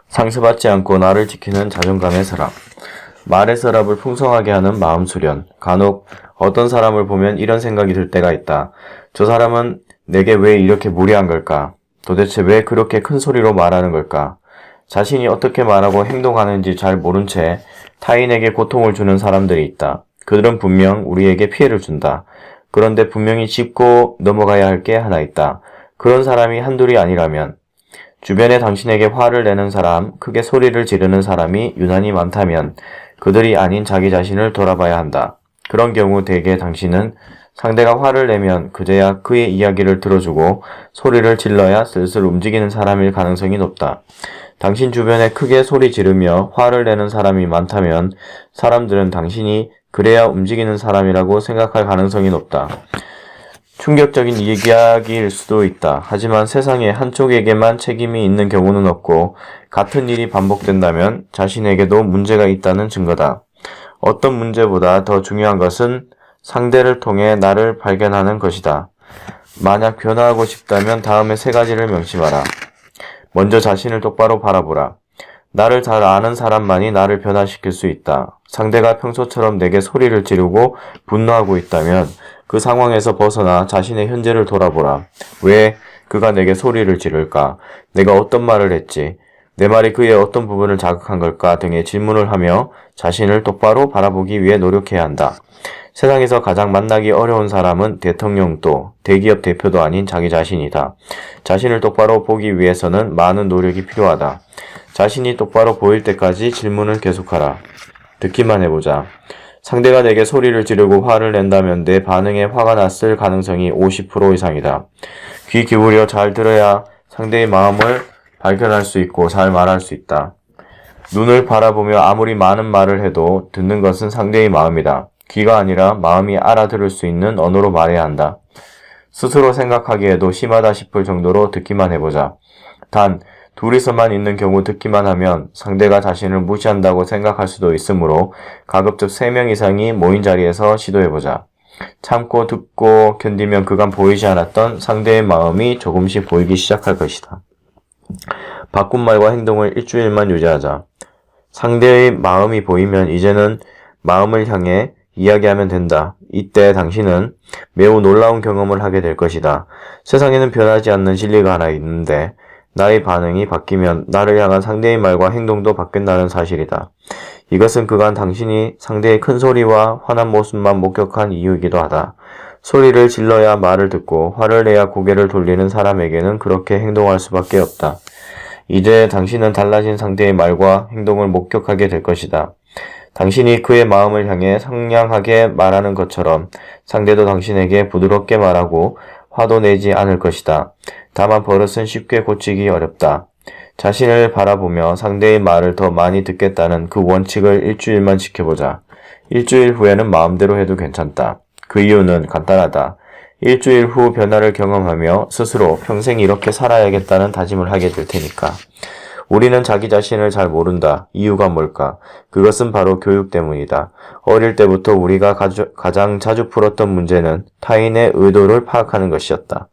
상처받지 않고 나를 지키는 자존감의 서랍. 말의 서랍을 풍성하게 하는 마음 수련. 간혹 어떤 사람을 보면 이런 생각이 들 때가 있다. 저 사람은 내게 왜 이렇게 무례한 걸까? 도대체 왜 그렇게 큰 소리로 말하는 걸까? 자신이 어떻게 말하고 행동하는지 잘 모른 채 타인에게 고통을 주는 사람들이 있다. 그들은 분명 우리에게 피해를 준다. 그런데 분명히 짚고 넘어가야 할 게 하나 있다. 그런 사람이 한둘이 아니라면, 주변에 당신에게 화를 내는 사람, 크게 소리를 지르는 사람이 유난히 많다면 그들이 아닌 자기 자신을 돌아봐야 한다. 그런 경우 대개 당신은 상대가 화를 내면 그제야 그의 이야기를 들어주고 소리를 질러야 슬슬 움직이는 사람일 가능성이 높다. 당신 주변에 크게 소리 지르며 화를 내는 사람이 많다면 사람들은 당신이 그래야 움직이는 사람이라고 생각할 가능성이 높다. 충격적인 이야기일 수도 있다. 하지만 세상에 한쪽에게만 책임이 있는 경우는 없고 같은 일이 반복된다면 자신에게도 문제가 있다는 증거다. 어떤 문제보다 더 중요한 것은 상대를 통해 나를 발견하는 것이다. 만약 변화하고 싶다면 다음에 3가지를 명심하라. 먼저 자신을 똑바로 바라보라. 나를 잘 아는 사람만이 나를 변화시킬 수 있다. 상대가 평소처럼 내게 소리를 지르고 분노하고 있다면 그 상황에서 벗어나 자신의 현재를 돌아보라. 왜 그가 내게 소리를 지를까? 내가 어떤 말을 했지? 내 말이 그의 어떤 부분을 자극한 걸까? 등의 질문을 하며 자신을 똑바로 바라보기 위해 노력해야 한다. 세상에서 가장 만나기 어려운 사람은 대통령도 대기업 대표도 아닌 자기 자신이다. 자신을 똑바로 보기 위해서는 많은 노력이 필요하다. 자신이 똑바로 보일 때까지 질문을 계속하라. 듣기만 해보자. 상대가 내게 소리를 지르고 화를 낸다면 내 반응에 화가 났을 가능성이 50% 이상이다. 귀 기울여 잘 들어야 상대의 마음을 발견할 수 있고 잘 말할 수 있다. 눈을 바라보며 아무리 많은 말을 해도 듣는 것은 상대의 마음이다. 귀가 아니라 마음이 알아들을 수 있는 언어로 말해야 한다. 스스로 생각하기에도 심하다 싶을 정도로 듣기만 해보자. 단, 둘이서만 있는 경우 듣기만 하면 상대가 자신을 무시한다고 생각할 수도 있으므로 가급적 3명 이상이 모인 자리에서 시도해보자. 참고 듣고 견디면 그간 보이지 않았던 상대의 마음이 조금씩 보이기 시작할 것이다. 바꾼 말과 행동을 일주일만 유지하자. 상대의 마음이 보이면 이제는 마음을 향해 이야기하면 된다. 이때 당신은 매우 놀라운 경험을 하게 될 것이다. 세상에는 변하지 않는 진리가 하나 있는데 나의 반응이 바뀌면 나를 향한 상대의 말과 행동도 바뀐다는 사실이다. 이것은 그간 당신이 상대의 큰 소리와 화난 모습만 목격한 이유이기도 하다. 소리를 질러야 말을 듣고 화를 내야 고개를 돌리는 사람에게는 그렇게 행동할 수밖에 없다. 이제 당신은 달라진 상대의 말과 행동을 목격하게 될 것이다. 당신이 그의 마음을 향해 상냥하게 말하는 것처럼 상대도 당신에게 부드럽게 말하고 화도 내지 않을 것이다. 다만 버릇은 쉽게 고치기 어렵다. 자신을 바라보며 상대의 말을 더 많이 듣겠다는 그 원칙을 일주일만 지켜보자. 일주일 후에는 마음대로 해도 괜찮다. 그 이유는 간단하다. 일주일 후 변화를 경험하며 스스로 평생 이렇게 살아야겠다는 다짐을 하게 될 테니까. 우리는 자기 자신을 잘 모른다. 이유가 뭘까? 그것은 바로 교육 때문이다. 어릴 때부터 우리가 가장 자주 풀었던 문제는 타인의 의도를 파악하는 것이었다.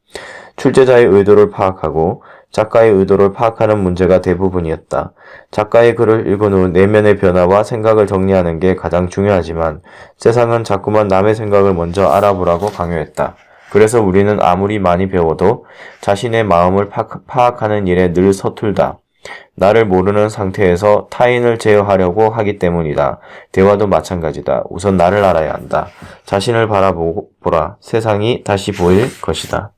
출제자의 의도를 파악하고 작가의 의도를 파악하는 문제가 대부분이었다. 작가의 글을 읽은 후 내면의 변화와 생각을 정리하는 게 가장 중요하지만 세상은 자꾸만 남의 생각을 먼저 알아보라고 강요했다. 그래서 우리는 아무리 많이 배워도 자신의 마음을 파악하는 일에 늘 서툴다. 나를 모르는 상태에서 타인을 제어하려고 하기 때문이다. 대화도 마찬가지다. 우선 나를 알아야 한다. 자신을 바라보라. 세상이 다시 보일 것이다.